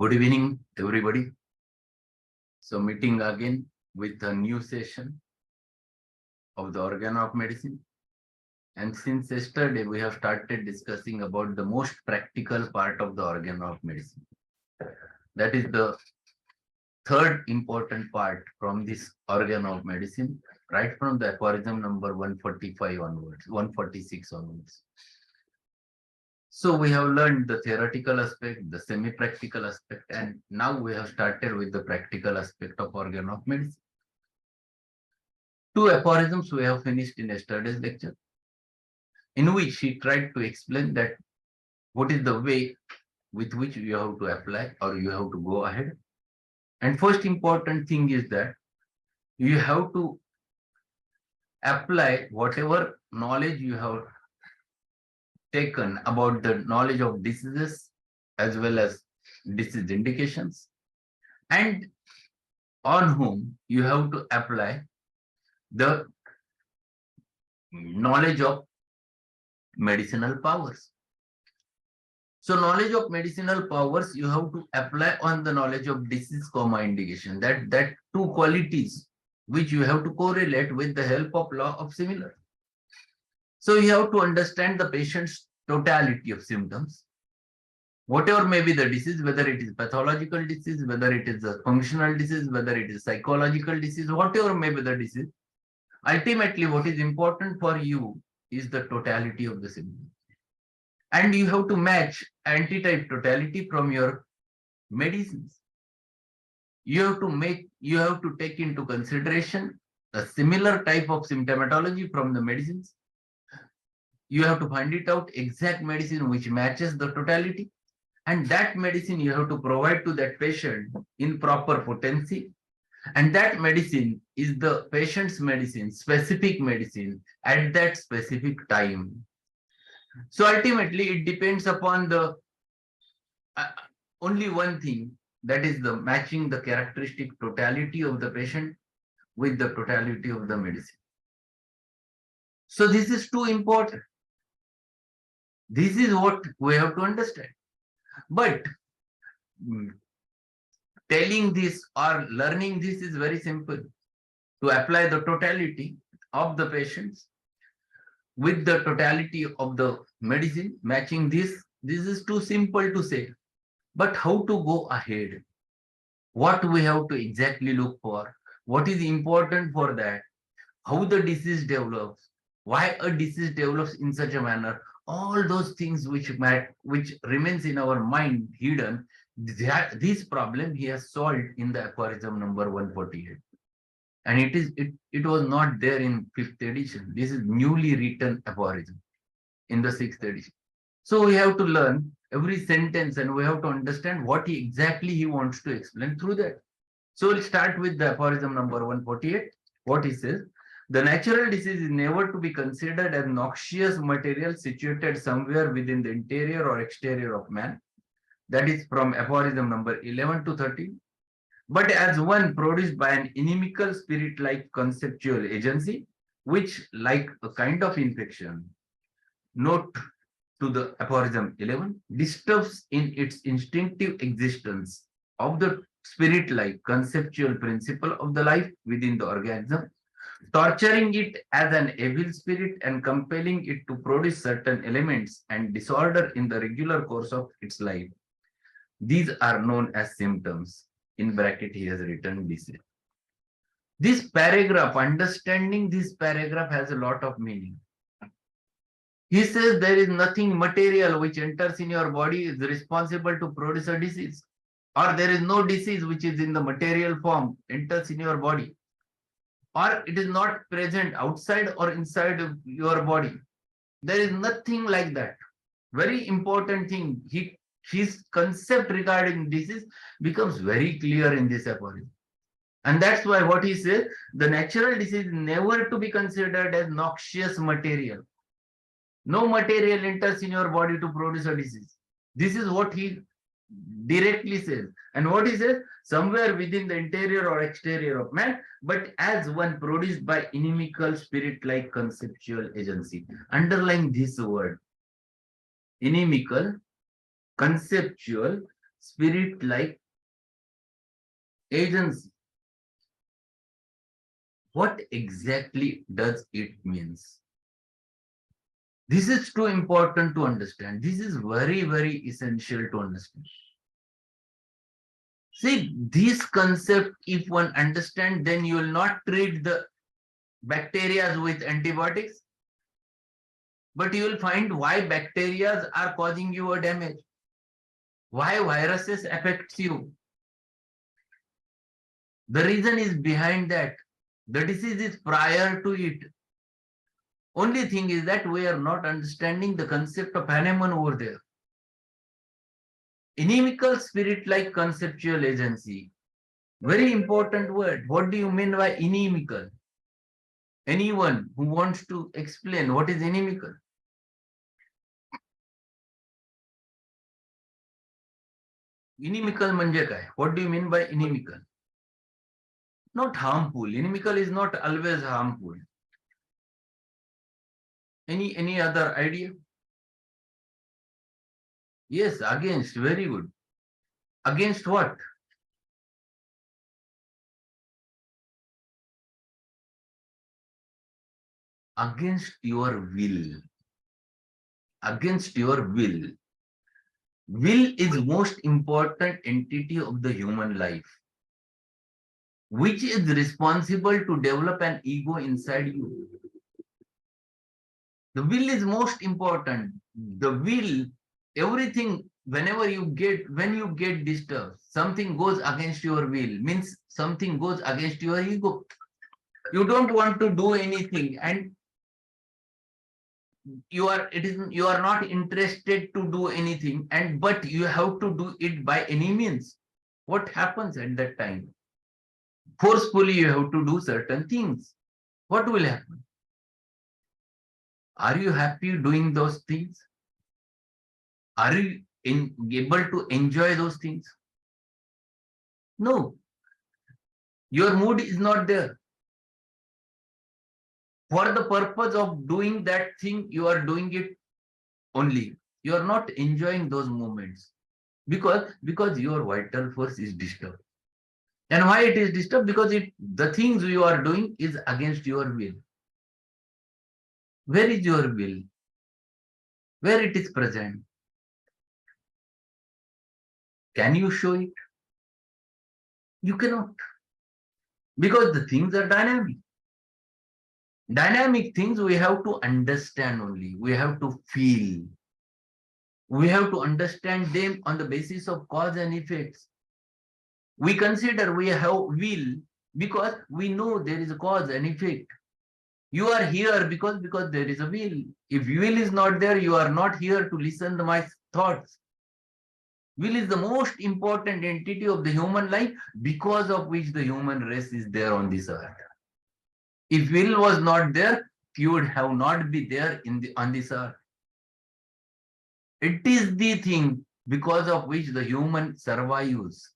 Good evening, everybody. So meeting again with a new session of the organ of medicine. And since yesterday, we have started discussing about the most practical part of the organ of medicine. That is the third important part from this organ of medicine, right from the aphorism number 145 onwards, 146 onwards. So we have learned the theoretical aspect, the semi-practical aspect, and now we have started with the practical aspect of organ of medicine. Two aphorisms we have finished in yesterday's lecture, in which he tried to explain that what is the way with which you have to apply or you have to go ahead. And first important thing is that you have to apply whatever knowledge you have taken about the knowledge of diseases as well as disease indications, and on whom you have to apply the knowledge of medicinal powers. So knowledge of medicinal powers you have to apply on the knowledge of disease, indication. That two qualities which you have to correlate with the help of law of similarity. So you have to understand the patient's totality of symptoms, whatever may be the disease, whether it is pathological disease, whether it is a functional disease, whether it is psychological disease, whatever may be the disease. Ultimately, what is important for you is the totality of the symptoms. And you have to match antitype totality from your medicines. You have to take into consideration a similar type of symptomatology from the medicines. You have to find it out exact medicine which matches the totality, and that medicine you have to provide to that patient in proper potency. And that medicine is the patient's medicine, specific medicine at that specific time. So ultimately, it depends upon the only one thing, that is the matching the characteristic totality of the patient with the totality of the medicine. So this is too important. This is what we have to understand. But telling this or learning this is very simple. To apply the totality of the patients with the totality of the medicine, matching this is too simple to say. But how to go ahead? What we have to exactly look for? What is important for that? How the disease develops? Why a disease develops in such a manner? All those things which remains in our mind hidden, this problem he has solved in the aphorism number 148. And it was not there in 5th edition. This is newly written aphorism in the 6th edition. So we have to learn every sentence and we have to understand what exactly he wants to explain through that. So we'll start with the aphorism number 148. What he says: the natural disease is never to be considered as noxious material situated somewhere within the interior or exterior of man. That is from aphorism number 11 to 13. But as one produced by an inimical spirit-like conceptual agency, which, like a kind of infection, note to the aphorism 11, disturbs in its instinctive existence of the spirit-like conceptual principle of the life within the organism, torturing it as an evil spirit and compelling it to produce certain elements and disorder in the regular course of its life. These are known as symptoms. In bracket, he has written disease. This paragraph, understanding this paragraph has a lot of meaning. He says there is nothing material which enters in your body is responsible to produce a disease, or there is no disease which is in the material form enters in your body, or it is not present outside or inside of your body. There is nothing like that. Very important thing. His concept regarding disease becomes very clear in this aphorism. And that's why what he says, the natural disease is never to be considered as noxious material. No material enters in your body to produce a disease. This is what he directly says. And what he says, somewhere within the interior or exterior of man, but as one produced by inimical spirit-like conceptual agency. Underline this word, inimical, conceptual, spirit-like agency. What exactly does it means? This is too important to understand. This is very, very essential to understand. See, this concept, if one understands, then you will not treat the bacteria with antibiotics, but you will find why bacteria are causing you a damage, why viruses affects you. The reason is behind that. The disease is prior to it. Only thing is that we are not understanding the concept of Hahnemann over there. Inimical spirit-like conceptual agency. Very important word. What do you mean by inimical? Anyone who wants to explain what is inimical? Inimical म्हणजे काय? What do you mean by inimical? Not harmful. Inimical is not always harmful. Any other idea? Yes, against. Very good. Against what? Against your will. Against your will. Will is most important entity of the human life, which is responsible to develop an ego inside you. The will is most important. The will, everything, when you get disturbed, something goes against your will, means something goes against your ego. You don't want to do anything, and you are not interested to do anything, and but you have to do it by any means. What happens at that time? Forcefully you have to do certain things. What will happen? Are you happy doing those things? Are you able to enjoy those things? No. Your mood is not there. For the purpose of doing that thing, you are doing it only. You are not enjoying those moments because your vital force is disturbed. And why it is disturbed? Because the things you are doing is against your will. Where is your will? Where it is present? Can you show it? You cannot. Because the things are dynamic. Dynamic things we have to understand only. We have to feel. We have to understand them on the basis of cause and effects. We consider we have will because we know there is a cause and effect. You are here because there is a will. If will is not there, you are not here to listen to my thoughts. Will is the most important entity of the human life, because of which the human race is there on this earth. If will was not there, you would have not be there on this earth. It is the thing because of which the human survives.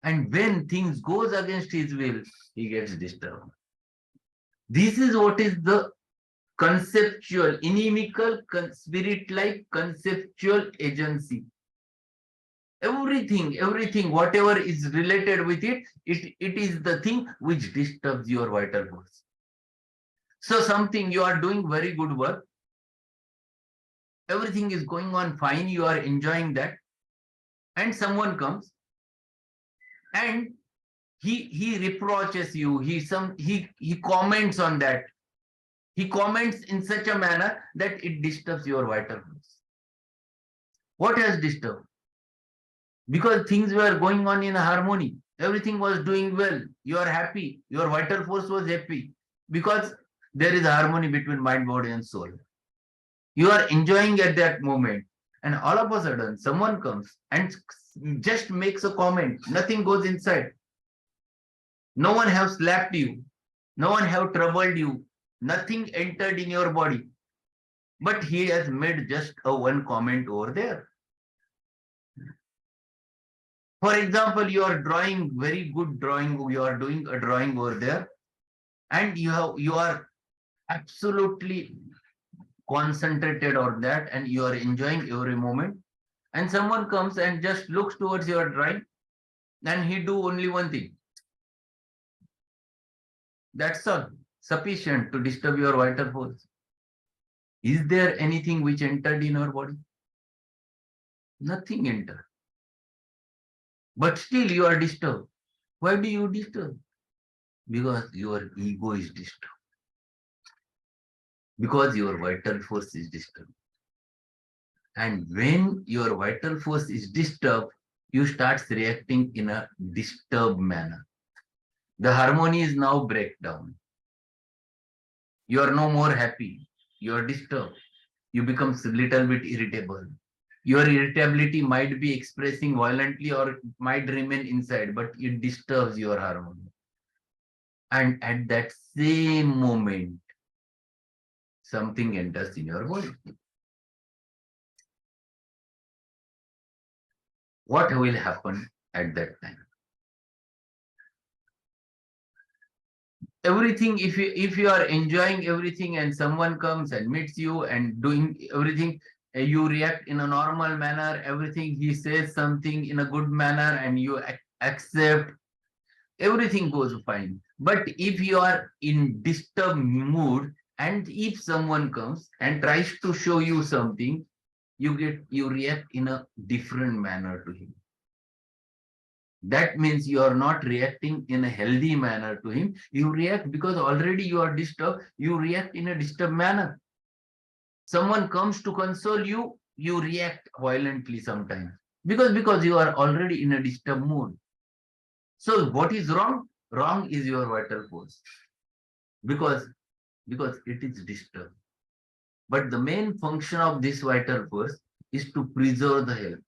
And when things goes against his will, he gets disturbed. This is what is the conceptual, inimical, spirit-like conceptual agency. Everything, whatever is related with it, it is the thing which disturbs your vital force. So something you are doing very good work, everything is going on fine, you are enjoying that, and someone comes and he reproaches you, he comments on that. He comments in such a manner that it disturbs your vital force. What has disturbed? Because things were going on in harmony. Everything was doing well. You are happy. Your vital force was happy because there is harmony between mind, body, and soul. You are enjoying at that moment. And all of a sudden, someone comes and just makes a comment. Nothing goes inside. No one have slapped you. No one have troubled you. Nothing entered in your body. But he has made just a one comment over there. For example, you are drawing very good drawing. You are doing a drawing over there, and you are absolutely concentrated on that, and you are enjoying every moment. and someone comes and just looks towards your drawing, and he do only one thing. That's all sufficient to disturb your vital force. Is there anything which entered in your body? Nothing entered. But still you are disturbed. Why do you disturb? Because your ego is disturbed. Because your vital force is disturbed. And when your vital force is disturbed, you start reacting in a disturbed manner. The harmony is now breakdown. You are no more happy. You are disturbed. You become a little bit irritable. Your irritability might be expressing violently or it might remain inside, but it disturbs your harmony. And at that same moment, something enters in your body. What will happen at that time? Everything, if you are enjoying everything and someone comes and meets you and doing everything, you react in a normal manner, everything he says something in a good manner and you accept, everything goes fine. But if you are in disturbed mood and if someone comes and tries to show you something, you react in a different manner to him. That means you are not reacting in a healthy manner to him. You react because already you are disturbed. You react in a disturbed manner. Someone comes to console you, you react violently sometimes because you are already in a disturbed mood. So what is wrong? Wrong is your vital force because it is disturbed. But the main function of this vital force is to preserve the health.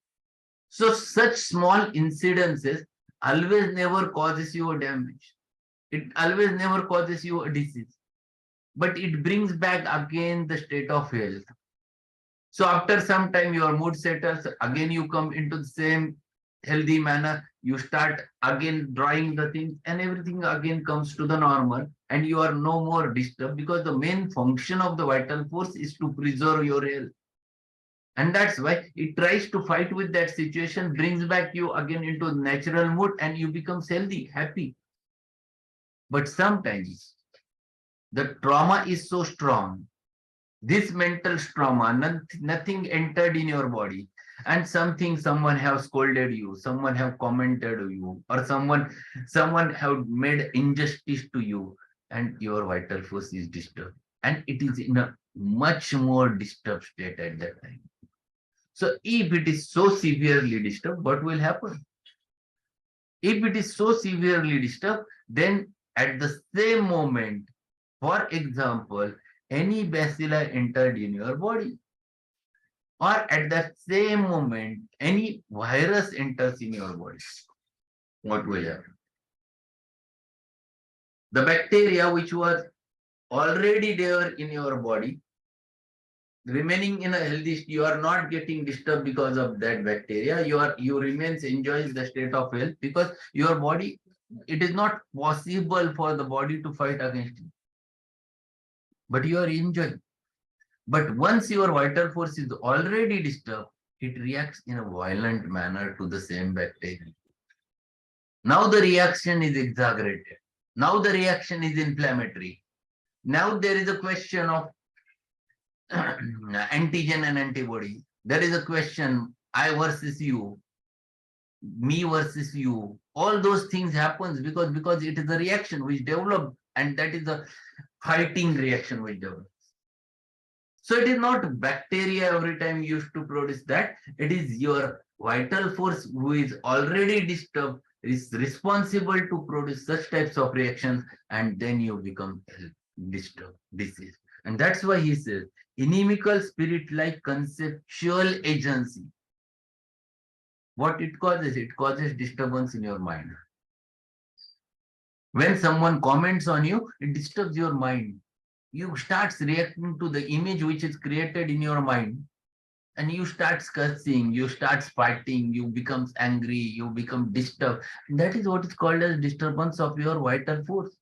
So such small incidences always never causes you a damage. It always never causes you a disease. But it brings back again the state of health. So after some time your mood settles, again you come into the same healthy manner, you start again drawing the things and everything again comes to the normal and you are no more disturbed because the main function of the vital force is to preserve your health. And that's why it tries to fight with that situation, brings back you again into the natural mood and you become healthy, happy. But sometimes the trauma is so strong, this mental trauma, nothing entered in your body, and someone have scolded you, someone have commented you, or someone have made injustice to you, and your vital force is disturbed, and it is in a much more disturbed state at that time. So if it is so severely disturbed, what will happen? If it is so severely disturbed, then at the same moment, for example, any bacilli entered in your body, or at that same moment, any virus enters in your body, what will happen? The bacteria which was already there in your body, remaining in a healthy state, you are not getting disturbed because of that bacteria. You remains enjoys the state of health because your body, it is not possible for the body to fight against it. But you are enjoying. But once your vital force is already disturbed, it reacts in a violent manner to the same bacteria. Now the reaction is exaggerated. Now the reaction is inflammatory. Now there is a question of antigen and antibody. There is a question, I versus you, me versus you. All those things happens because it is a reaction which developed, and that is a fighting reaction which develops. So it is not bacteria every time used to produce that. It is your vital force who is already disturbed, is responsible to produce such types of reactions, and then you become disturbed, disease. And that's why he says, inimical spirit like conceptual agency. What it causes? It causes disturbance in your mind. When someone comments on you, it disturbs your mind. You start reacting to the image which is created in your mind, and you start cursing, you start fighting, you become angry, you become disturbed. And that is what is called as disturbance of your vital force.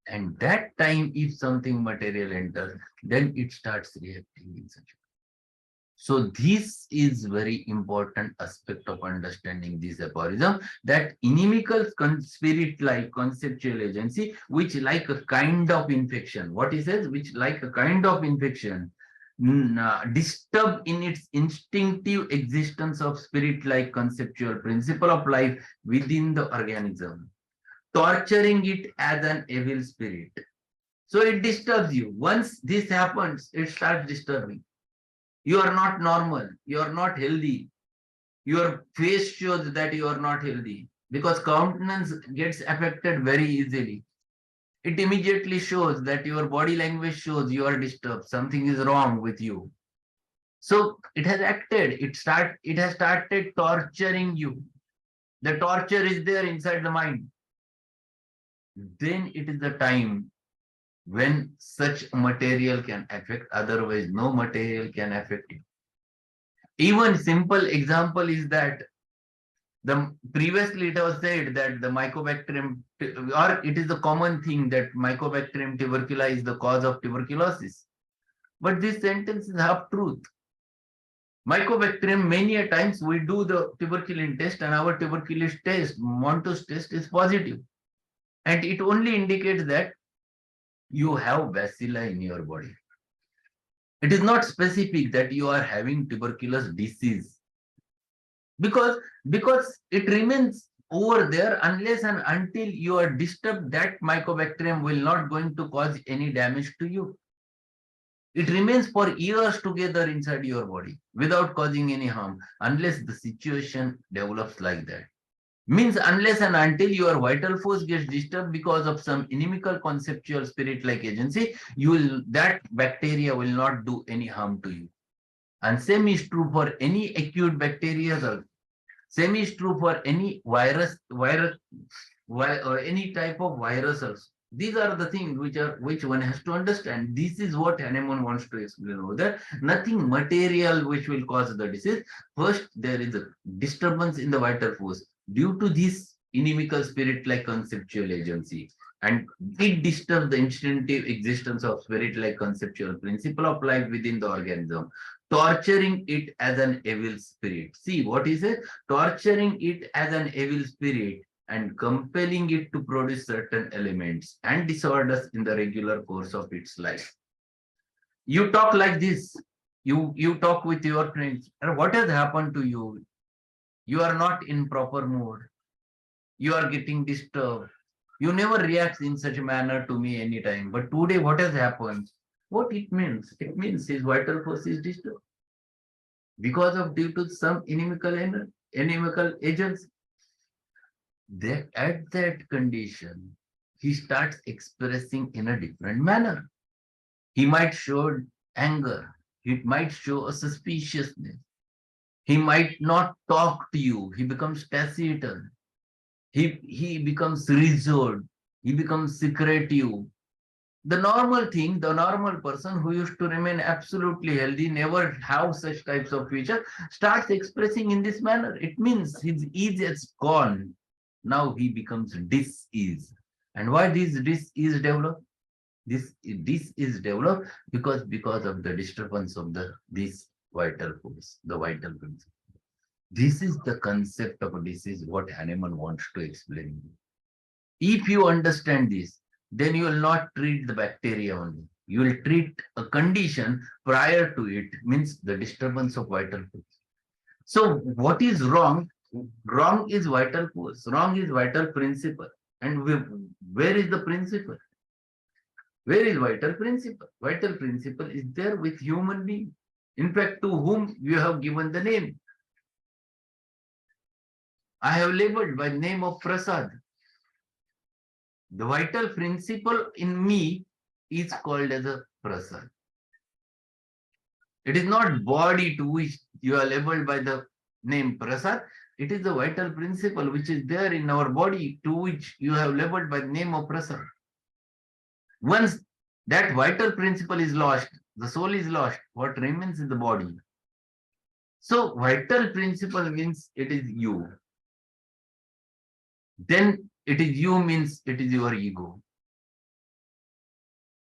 And that time, if something material enters, then it starts reacting in such a way. So this is very important aspect of understanding this aphorism, that inimical spirit-like conceptual agency, which like a kind of infection. What he says, which like a kind of infection, disturb in its instinctive existence of spirit-like conceptual principle of life within the organism, torturing it as an evil spirit. So it disturbs you. Once this happens, it starts disturbing. You are not normal. You are not healthy. Your face shows that you are not healthy because countenance gets affected very easily. It immediately shows that your body language shows you are disturbed. Something is wrong with you. So it has acted. It has started torturing you. The torture is there inside the mind. Then it is the time when such material can affect. Otherwise, no material can affect you. Even simple example is that the previously it was said that the mycobacterium, or it is the common thing that mycobacterium tuberculosis is the cause of tuberculosis. But this sentence is half truth. Mycobacterium, many a times we do the tuberculin test and our tuberculosis test, Montus test is positive. And it only indicates that you have bacilli in your body. It is not specific that you are having tuberculous disease. Because it remains over there unless and until you are disturbed, that mycobacterium will not going to cause any damage to you. It remains for years together inside your body without causing any harm unless the situation develops like that. Means unless and until your vital force gets disturbed because of some inimical conceptual spirit-like agency, that bacteria will not do any harm to you. And same is true for any acute bacteria. Same is true for any virus, or any type of viruses. These are the things which one has to understand. This is what Hahnemann wants to explain over there. Nothing material which will cause the disease. First, there is a disturbance in the vital force due to this inimical spirit-like conceptual agency. And it disturbs the instinctive existence of spirit-like conceptual principle of life within the organism, torturing it as an evil spirit. See what is it? Torturing it as an evil spirit and compelling it to produce certain elements and disorders in the regular course of its life. You talk like this. You talk with your friends. And what has happened to you? You are not in proper mood. You are getting disturbed. You never react in such a manner to me anytime. But today, what has happened? What it means? It means his vital force is disturbed because of due to some inimical agents. That at that condition, he starts expressing in a different manner. He might show anger. He might show a suspiciousness. He might not talk to you. He becomes taciturn. He becomes reserved. He becomes secretive. The normal thing, the normal person who used to remain absolutely healthy, never have such types of feature, starts expressing in this manner. It means his ease is gone. Now he becomes dis-ease. And why this dis-ease developed? This is developed because of the disturbance of this vital force, the vital principle. This is the concept of a disease, what Hahnemann wants to explain. If you understand this, then you will not treat the bacteria only. You will treat a condition prior to it, means the disturbance of vital force. So what is wrong? Wrong is vital force. Wrong is vital principle. And where is the principle? Where is vital principle? Vital principle is there with human being. In fact, to whom you have given the name. I have labeled by name of Prasad. The vital principle in me is called as a Prasad. It is not body to which you are labeled by the name Prasad. It is the vital principle which is there in our body to which you have labeled by the name of Prasad. Once that vital principle is lost, the soul is lost, what remains is the body. So vital principle means it is you. Then it is you means it is your ego.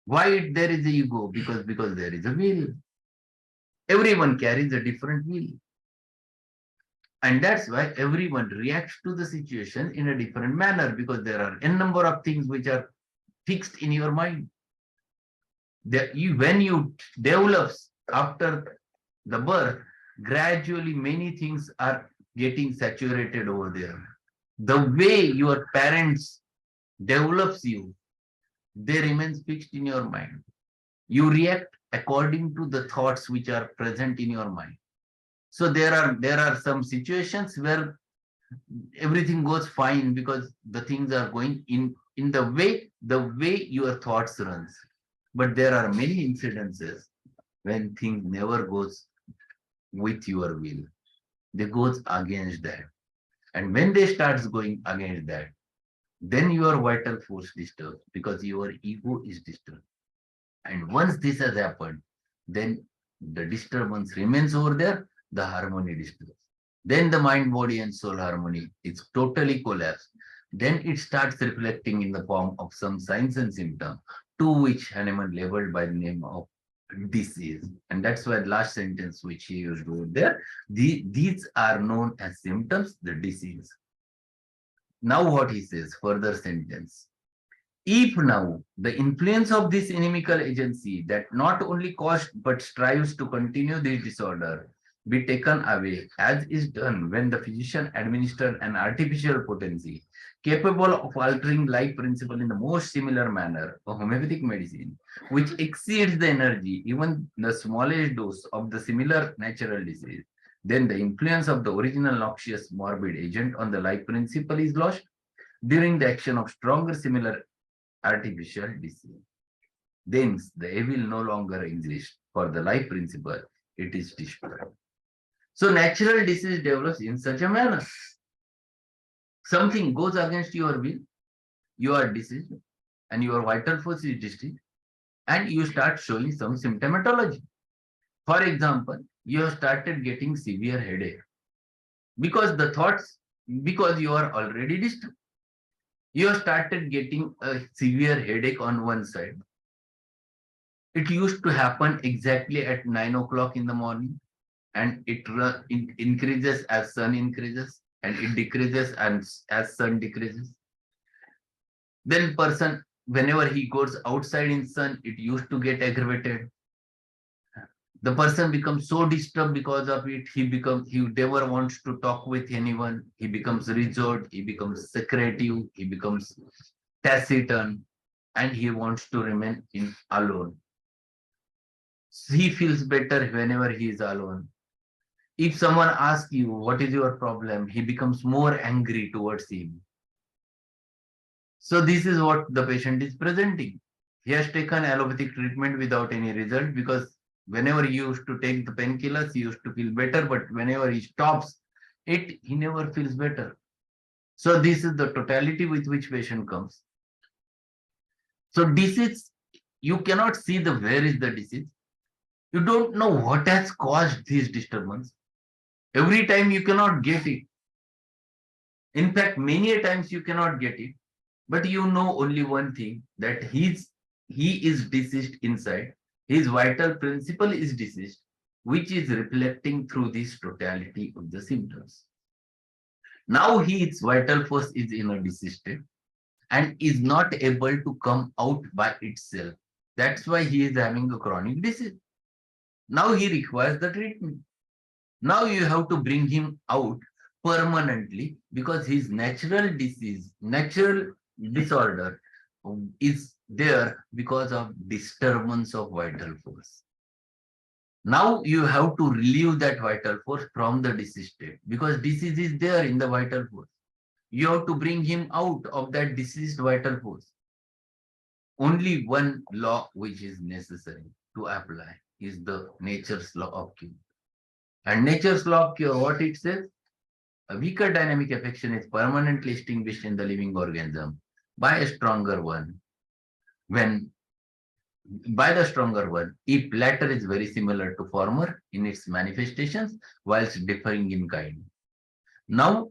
Why there is a ego? Because there is a will. Everyone carries a different will. And that's why everyone reacts to the situation in a different manner, because there are n number of things which are fixed in your mind. When you develop after the birth, gradually many things are getting saturated over there. The way your parents develops you, they remain fixed in your mind. You react according to the thoughts which are present in your mind. So there are some situations where everything goes fine because the things are going in the way your thoughts runs. But there are many incidences when things never goes with your will. They goes against that. And when they starts going against that, then your vital force disturbs because your ego is disturbed. And once this has happened, then the disturbance remains over there, the harmony disturbs. Then the mind, body, and soul harmony is totally collapsed. Then it starts reflecting in the form of some signs and symptoms, to which Hahnemann labeled by the name of disease. And that's why the last sentence which he used over there, these are known as symptoms, the disease. Now what he says, further sentence. If now the influence of this inimical agency that not only caused but strives to continue this disorder be taken away, as is done when the physician administers an artificial potency capable of altering life principle in the most similar manner, a homeopathic medicine, which exceeds the energy, even the smallest dose of the similar natural disease, then the influence of the original noxious morbid agent on the life principle is lost during the action of stronger similar artificial disease. Then the evil no longer exists for the life principle, it is destroyed. So natural disease develops in such a manner. Something goes against your will, you are diseased, and your vital force is diseased, and you start showing some symptomatology. For example, you have started getting severe headache because the thoughts, because you are already disturbed. You have started getting a severe headache on one side. It used to happen exactly at 9 o'clock in the morning, and it increases as sun increases, and it decreases as sun decreases. Then person, whenever he goes outside in sun, it used to get aggravated. The person becomes so disturbed because of it. He never wants to talk with anyone. He becomes reserved. He becomes secretive. He becomes taciturn, and he wants to remain in alone. He feels better whenever he is alone. If someone asks you, what is your problem? He becomes more angry towards him. So this is what the patient is presenting. He has taken allopathic treatment without any result, because whenever he used to take the painkillers, he used to feel better, but whenever he stops it, he never feels better. So this is the totality with which patient comes. So disease, you cannot see the where is the disease. You don't know what has caused this disturbance. Every time you cannot get it. In fact, many a times you cannot get it, but you know only one thing, that he is diseased inside. His vital principle is diseased, which is reflecting through this totality of the symptoms. Now his vital force is in a diseased state and is not able to come out by itself. That's why he is having a chronic disease. Now he requires the treatment. Now you have to bring him out permanently, because his natural disease, natural disorder is there because of disturbance of vital force. Now you have to relieve that vital force from the disease state, because disease is there in the vital force. You have to bring him out of that diseased vital force. Only one law which is necessary to apply is the nature's law of cure. And nature's law of cure, what it says? A weaker dynamic affection is permanently extinguished in the living organism by a stronger one. When by the stronger one, if latter is very similar to former in its manifestations, whilst differing in kind. Now,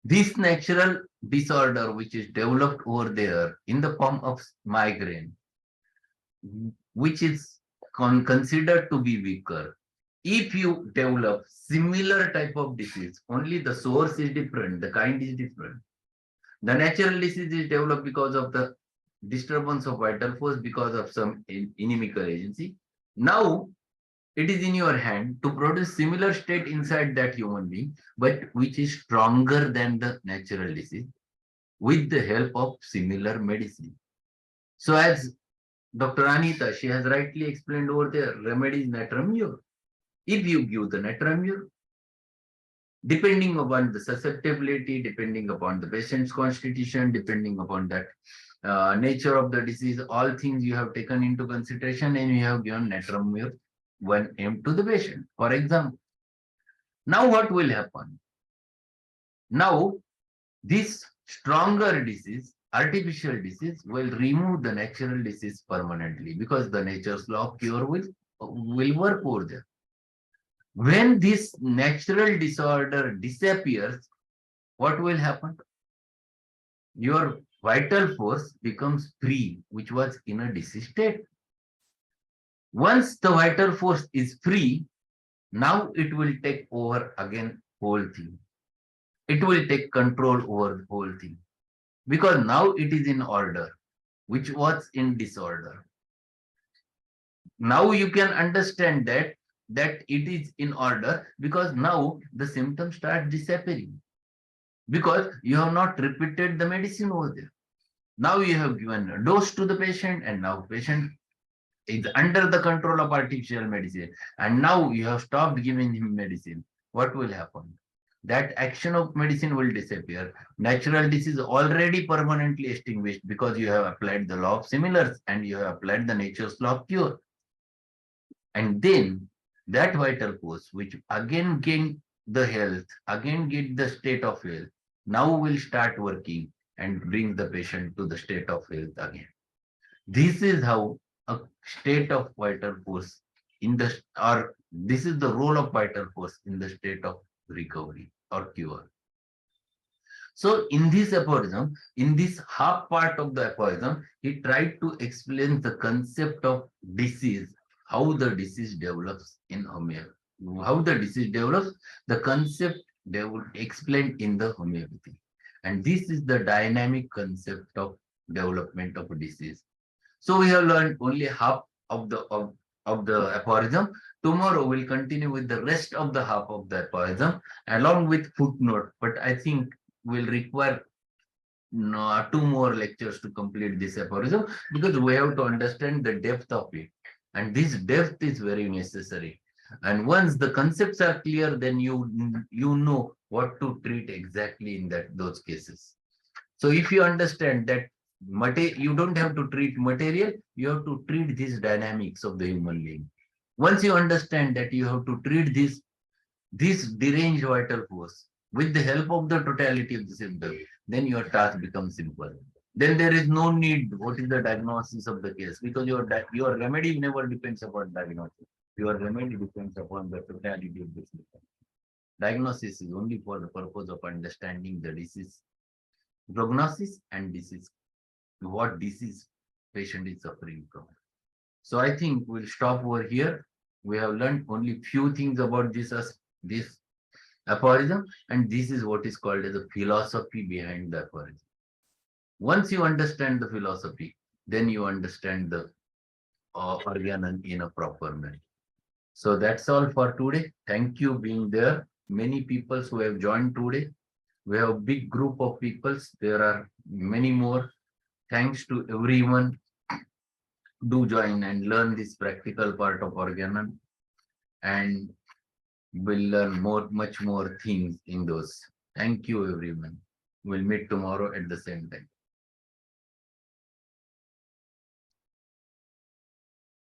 this natural disorder which is developed over there in the form of migraine, which is considered to be weaker, If you develop similar type of disease, only the source is different, the kind is different. The natural disease is developed because of the disturbance of vital force because of some inimical agency. Now it is in your hand to produce similar state inside that human being, but which is stronger than the natural disease with the help of similar medicine. So as Dr. Anita, she has rightly explained over there, remedy is natramure. If you give the natramure, depending upon the susceptibility, depending upon the patient's constitution, depending upon that nature of the disease, all things you have taken into consideration and you have given natramure 1 m to the patient, for example. Now what will happen? Now this stronger disease, artificial disease, will remove the natural disease permanently because the nature's law of cure will work over there. When this natural disorder disappears, what will happen? Your vital force becomes free, which was in a disease state. Once the vital force is free, now it will take over again whole thing. It will take control over the whole thing because now it is in order, which was in disorder. Now you can understand that it is in order because now the symptoms start disappearing because you have not repeated the medicine over there. Now you have given a dose to the patient and now patient is under the control of artificial medicine and now you have stopped giving him medicine. What will happen? That action of medicine will disappear. Natural disease already permanently extinguished because you have applied the law of similars and you have applied the nature's law of cure. And then that vital force, which again gain the health, again get the state of health, now will start working and bring the patient to the state of health again. This is how a state of vital force in the, or this is the role of vital force in the state of recovery or cure. So in this aphorism, in this half part of the aphorism, he tried to explain the concept of disease, how the disease develops in homeopathy. How the disease develops, the concept they would explain in the homeopathy. And this is the dynamic concept of development of a disease. So we have learned only half of the aphorism. Tomorrow we'll continue with the rest of the half of the aphorism along with footnote. But I think we'll require 2 more lectures to complete this aphorism because we have to understand the depth of it. And this depth is very necessary. And once the concepts are clear, then you know what to treat exactly in those cases. So if you understand that you don't have to treat material, you have to treat these dynamics of the human being. Once you understand that you have to treat this deranged vital force with the help of the totality of the symptom, then your task becomes simple. Then there is no need what is the diagnosis of the case because your remedy never depends upon diagnosis. Your remedy depends upon the totality of the symptom. Diagnosis is only for the purpose of understanding the disease prognosis and disease, what disease patient is suffering from. So I think we'll stop over here. We have learned only few things about this aphorism, and this is what is called as the philosophy behind the aphorism. Once you understand the philosophy, then you understand the Organon in a proper manner. So that's all for today. Thank you being there. Many people who have joined today. We have a big group of people. There are many more. Thanks to everyone. Do join and learn this practical part of Organon, and we'll learn much more things in those. Thank you, everyone. We'll meet tomorrow at the same time.